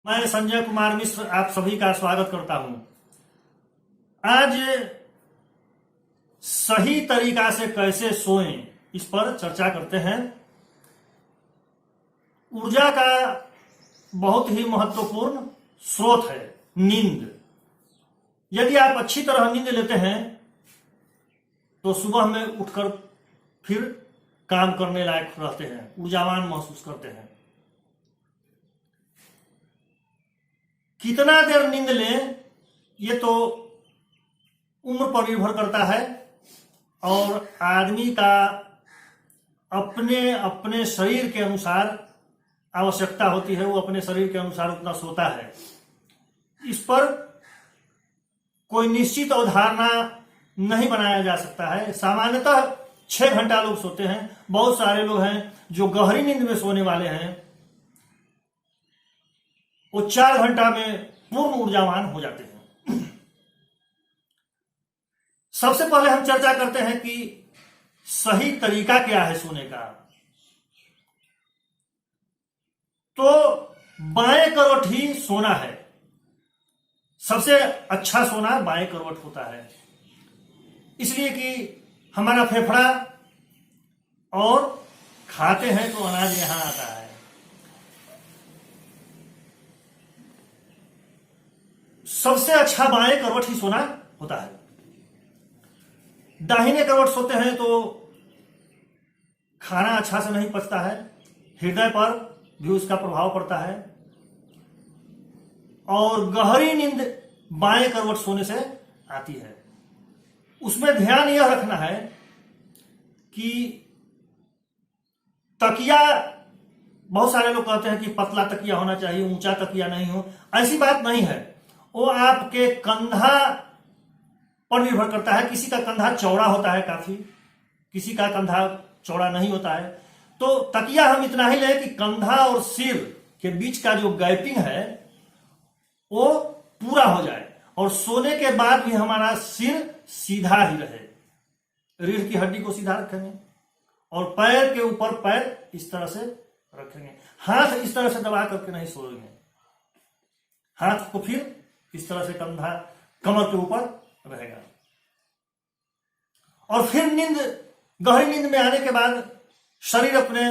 मैं संजय कुमार मिश्र आप सभी का स्वागत करता हूं। आज सही तरीका से कैसे सोएं इस पर चर्चा करते हैं। ऊर्जा का बहुत ही महत्वपूर्ण स्रोत है नींद। यदि आप अच्छी तरह नींद लेते हैं तो सुबह में उठकर फिर काम करने लायक रहते हैं, ऊर्जावान महसूस करते हैं। कितना देर नींद लें ये तो उम्र पर निर्भर करता है और आदमी का अपने अपने शरीर के अनुसार आवश्यकता होती है। वो अपने शरीर के अनुसार उतना सोता है। इस पर कोई निश्चित अवधारणा नहीं बनाया जा सकता है। सामान्यतः 6 घंटा लोग सोते हैं। बहुत सारे लोग हैं जो गहरी नींद में सोने वाले हैं, वो 4 घंटा में पूर्ण ऊर्जावान हो जाते हैं। सबसे पहले हम चर्चा करते हैं कि सही तरीका क्या है सोने का। तो बाएं करवट ही सोना है। सबसे अच्छा सोना बाएं करवट होता है, इसलिए कि हमारा फेफड़ा और खाते हैं तो अनाज यहां आता है। सबसे अच्छा बाएं करवट ही सोना होता है। दाहिने करवट सोते हैं तो खाना अच्छा से नहीं पचता है, हृदय पर भी उसका प्रभाव पड़ता है और गहरी नींद बाएं करवट सोने से आती है। उसमें ध्यान यह रखना है कि तकिया, बहुत सारे लोग कहते हैं कि पतला तकिया होना चाहिए, ऊंचा तकिया नहीं हो। ऐसी बात नहीं है। वो आपके कंधा पर निर्भर करता है। किसी का कंधा चौड़ा होता है काफी, किसी का कंधा चौड़ा नहीं होता है। तो तकिया हम इतना ही लें कि कंधा और सिर के बीच का जो गैपिंग है वो पूरा हो जाए और सोने के बाद भी हमारा सिर सीधा ही रहे। रीढ़ की हड्डी को सीधा रखेंगे और पैर के ऊपर पैर इस तरह से रखेंगे। हाथ इस तरह से दबा करके नहीं सोएंगे। हाथ को फिर इस तरह से कंधा कमर के ऊपर रहेगा। और फिर गहरी नींद में आने के बाद शरीर अपने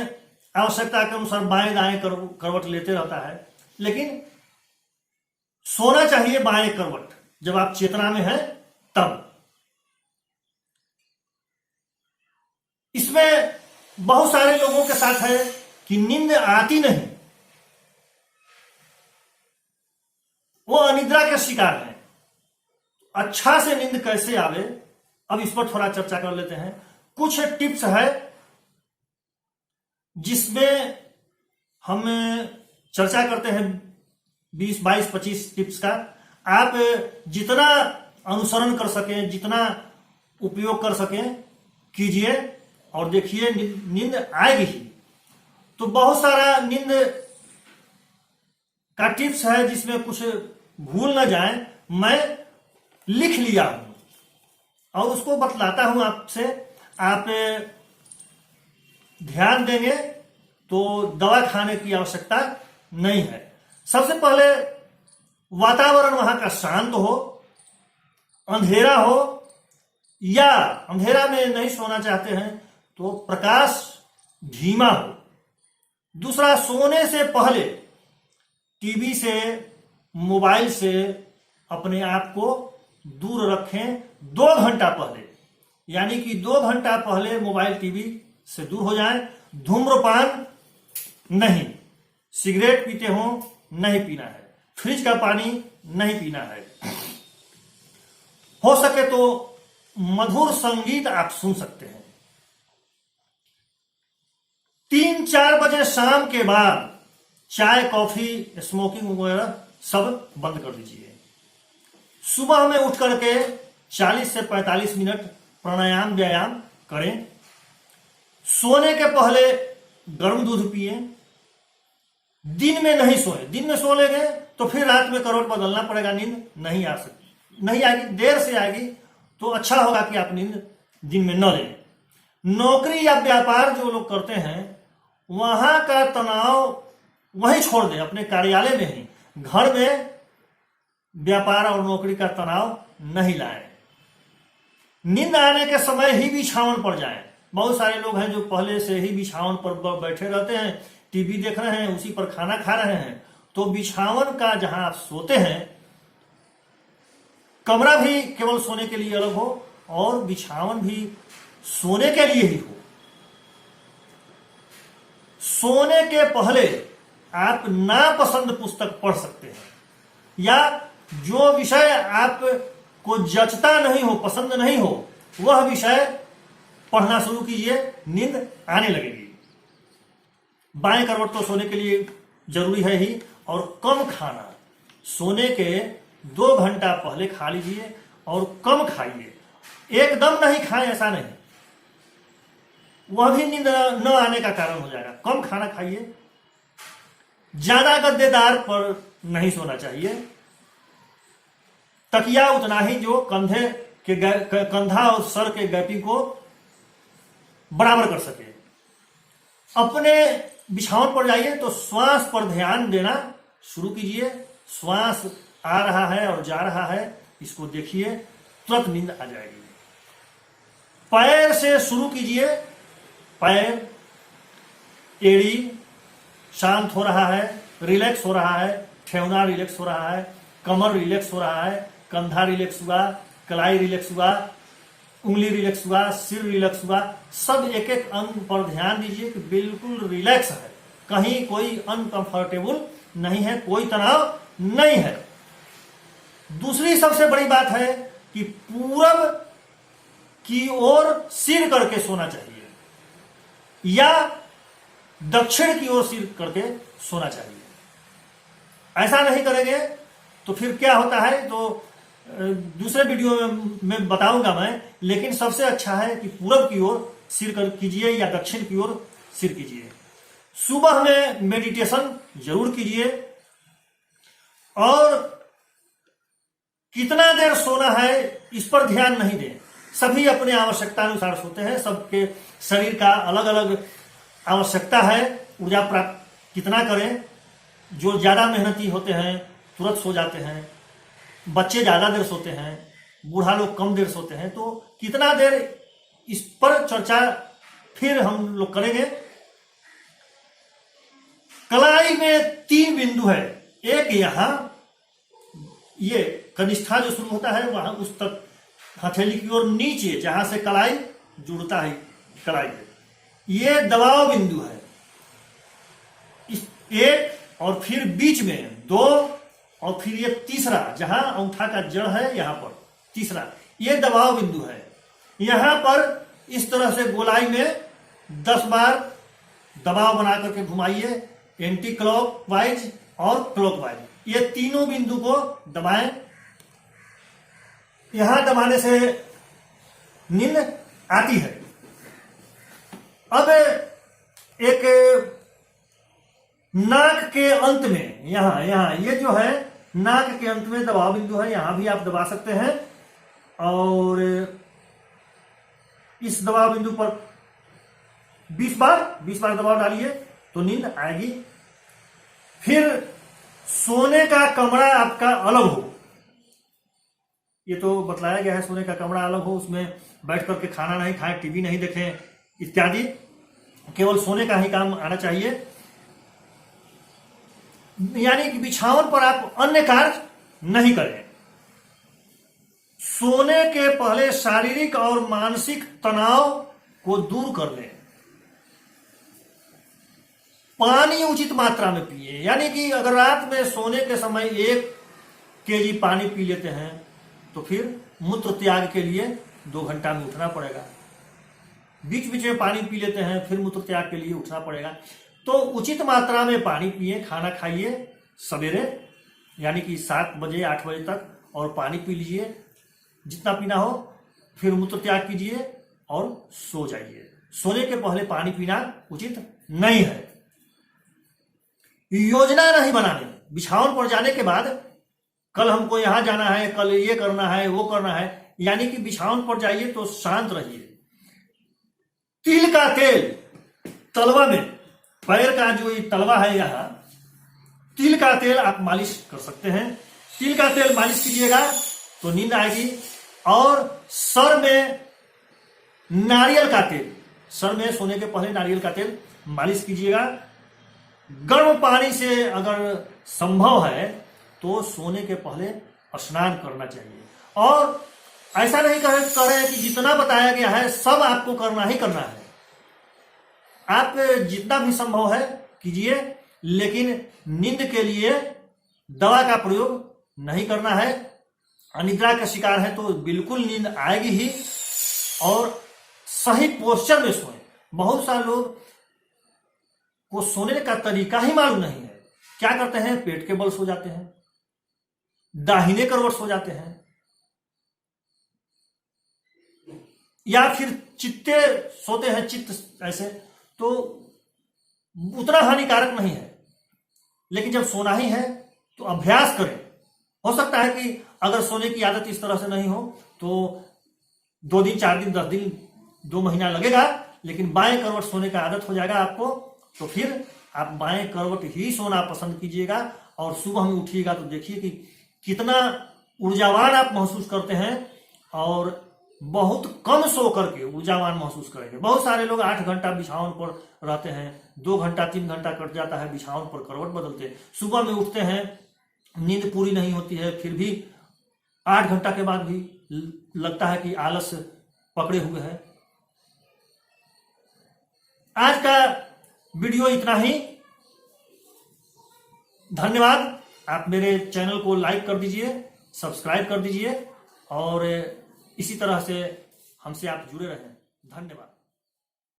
आवश्यकता के अनुसार बाएं दाएं करवट लेते रहता है, लेकिन सोना चाहिए बाएं करवट जब आप चेतना में हैं तब। इसमें बहुत सारे लोगों के साथ है कि नींद आती नहीं, वो अनिद्रा के शिकार हैं। अच्छा से नींद कैसे आवे, अब इस पर थोड़ा चर्चा कर लेते हैं। कुछ टिप्स है जिसमें हम चर्चा करते हैं 20, 22, 25 टिप्स का। आप जितना अनुसरण कर सकें, जितना उपयोग कर सकें कीजिए और देखिए नींद आएगी ही। तो बहुत सारा नींद का टिप्स है जिसमें कुछ भूल न जाए। मैं लिख लिया हूं और उसको बतलाता हूं आपसे। आप ध्यान देंगे तो दवा खाने की आवश्यकता नहीं है। सबसे पहले वातावरण वहां का शांत हो, अंधेरा हो, या अंधेरा में नहीं सोना चाहते हैं तो प्रकाश धीमा हो। दूसरा, सोने से पहले टीवी से, मोबाइल से अपने आप को दूर रखें 2 घंटा पहले, यानी कि 2 घंटा पहले मोबाइल टीवी से दूर हो जाएं। धूम्रपान नहीं, सिगरेट पीते हो नहीं पीना है, फ्रिज का पानी नहीं पीना है। हो सके तो मधुर संगीत आप सुन सकते हैं। 3-4 बजे शाम के बाद चाय, कॉफी, स्मोकिंग वगैरह सब बंद कर दीजिए। सुबह में उठ करके 40 से 45 मिनट प्राणायाम व्यायाम करें। सोने के पहले गर्म दूध पिए। दिन में नहीं सोए। दिन में सो लेंगे तो फिर रात में करवट बदलना पड़ेगा, नींद नहीं आ सकती, नहीं आएगी, देर से आएगी। तो अच्छा होगा कि आप नींद दिन में न लें। नौकरी या व्यापार जो लोग करते हैं वहां का तनाव वहीं छोड़ दें, अपने कार्यालय में ही। घर में व्यापार और नौकरी का तनाव नहीं लाएं। नींद आने के समय ही बिछावन पर जाएं। बहुत सारे लोग हैं जो पहले से ही बिछावन पर बैठे रहते हैं, टीवी देख रहे हैं, उसी पर खाना खा रहे हैं। तो बिछावन का जहां आप सोते हैं, कमरा भी केवल सोने के लिए अलग हो और बिछावन भी सोने के लिए ही हो। सोने के पहले आप नापसंद पुस्तक पढ़ सकते हैं, या जो विषय आपको जचता नहीं हो, पसंद नहीं हो, वह विषय पढ़ना शुरू कीजिए, नींद आने लगेगी। बाएं करवट तो सोने के लिए जरूरी है ही, और कम खाना, सोने के 2 घंटा पहले खा लीजिए और कम खाइए। एकदम नहीं खाएं, ऐसा नहीं, वह भी नींद न आने का कारण हो जाएगा। कम खाना खाइए, ज्यादा गद्देदार पर नहीं सोना चाहिए। तकिया उतना ही जो कंधे के कंधा और सर के गैपिंग को बराबर कर सके। अपने बिछावन पर जाइए तो श्वास पर ध्यान देना शुरू कीजिए। श्वास आ रहा है और जा रहा है, इसको देखिए, तुरंत नींद आ जाएगी। पैर से शुरू कीजिए। पैर, एड़ी शांत हो रहा है, रिलैक्स हो रहा है, ठेवना रिलैक्स हो रहा है, कमर रिलैक्स हो रहा है, कंधा रिलैक्स हुआ, कलाई रिलैक्स हुआ, उंगली रिलैक्स हुआ, सिर रिलैक्स हुआ। सब एक एक अंग पर ध्यान दीजिए कि बिल्कुल रिलैक्स है, कहीं कोई अनकंफर्टेबल नहीं है, कोई तनाव नहीं है। दूसरी सबसे बड़ी बात है कि पूरब की ओर सिर करके सोना चाहिए या दक्षिण की ओर सिर करके सोना चाहिए। ऐसा नहीं करेंगे तो फिर क्या होता है, तो दूसरे वीडियो में बताऊंगा मैं, लेकिन सबसे अच्छा है कि पूरब की ओर सिर कर कीजिए या दक्षिण की ओर सिर कीजिए। सुबह में मेडिटेशन जरूर कीजिए, और कितना देर सोना है इस पर ध्यान नहीं दें। सभी अपने आवश्यकता अनुसार सोते हैं, सबके शरीर का अलग अलग आवश्यकता है, ऊर्जा प्राप्त कितना करें। जो ज्यादा मेहनती होते हैं तुरंत सो जाते हैं, बच्चे ज्यादा देर सोते हैं, बूढ़ा लोग कम देर सोते हैं। तो कितना देर, इस पर चर्चा फिर हम लोग करेंगे। कलाई में 3 बिंदु है। एक यहां, ये कनिष्ठा जो शुरू होता है वहां उस तक, हथेली की ओर नीचे जहां से कलाई जुड़ता है कलाई में, ये दबाव बिंदु है। इस एक, और फिर बीच में 2, और फिर ये तीसरा जहां अंगूठा का जड़ है, यहां पर तीसरा, ये दबाव बिंदु है। यहां पर इस तरह से गोलाई में 10 बार दबाव बना करके घुमाइए, एंटी क्लॉकवाइज और क्लॉकवाइज, ये तीनों बिंदु को दबाएं। यहां दबाने से नींद आती है। अब एक नाक के अंत में, यहां ये जो है नाक के अंत में दबाव बिंदु है, यहां भी आप दबा सकते हैं, और इस दबाव बिंदु पर 20 बार दबाव डालिए तो नींद आएगी। फिर सोने का कमरा आपका अलग हो, ये तो बतलाया गया है, सोने का कमरा अलग हो, उसमें बैठ करके खाना नहीं खाएं, टीवी नहीं देखें इत्यादि, केवल सोने का ही काम आना चाहिए। यानी कि बिछावन पर आप अन्य कार्य नहीं करें। सोने के पहले शारीरिक और मानसिक तनाव को दूर कर लें। पानी उचित मात्रा में पिए, यानी कि अगर रात में सोने के समय 1 केजी पानी पी लेते हैं तो फिर मूत्र त्याग के लिए 2 घंटा में उठना पड़ेगा। बीच बीच में पानी पी लेते हैं, फिर मूत्र त्याग के लिए उठना पड़ेगा। तो उचित मात्रा में पानी पिए, खाना खाइए सवेरे, यानी कि 7 बजे 8 बजे तक, और पानी पी लीजिए जितना पीना हो, फिर मूत्र त्याग कीजिए और सो जाइए। सोने के पहले पानी पीना उचित नहीं है। योजना नहीं बनाने, बिछावन पर जाने के बाद कल हमको यहां जाना है, कल ये करना है, वो करना है, यानी कि बिछावन पर जाइए तो शांत रहिए। तिल का तेल तलवा में, पैर का जो तलवा है यहाँ, तिल का तेल आप मालिश कर सकते हैं। तिल का तेल मालिश कीजिएगा तो नींद आएगी। और सर में नारियल का तेल, सर में सोने के पहले नारियल का तेल मालिश कीजिएगा। गर्म पानी से अगर संभव है तो सोने के पहले स्नान करना चाहिए। और ऐसा नहीं करें कि जितना बताया गया है सब आपको करना ही करना है। आप जितना भी संभव है कीजिए, लेकिन नींद के लिए दवा का प्रयोग नहीं करना है। अनिद्रा का शिकार है तो बिल्कुल नींद आएगी ही। और सही पोस्चर में सोएं। बहुत सारे लोग को सोने का तरीका ही मालूम नहीं है। क्या करते हैं, पेट के बल सो जाते हैं, दाहिने करवट सो जाते हैं, या फिर चित्ते सोते हैं, चित्त ऐसे, तो उतना हानिकारक नहीं है। लेकिन जब सोना ही है तो अभ्यास करें। हो सकता है कि अगर सोने की आदत इस तरह से नहीं हो तो 2 दिन 4 दिन 10 दिन 2 महीना लगेगा, लेकिन बाएं करवट सोने का आदत हो जाएगा आपको, तो फिर आप बाएं करवट ही सोना पसंद कीजिएगा। और सुबह में उठिएगा तो देखिए कि कितना ऊर्जावान आप महसूस करते हैं। और बहुत कम सो करके ऊर्जावान महसूस करेंगे। बहुत सारे लोग 8 घंटा बिछावन पर रहते हैं, 2 घंटा 3 घंटा कट जाता है बिछावन पर करवट बदलते, सुबह में उठते हैं, नींद पूरी नहीं होती है, फिर भी 8 घंटा के बाद भी लगता है कि आलस पकड़े हुए है। आज का वीडियो इतना ही। धन्यवाद। आप मेरे चैनल को लाइक कर दीजिए, सब्सक्राइब कर दीजिए और इसी तरह से हमसे आप जुड़े रहें। धन्यवाद।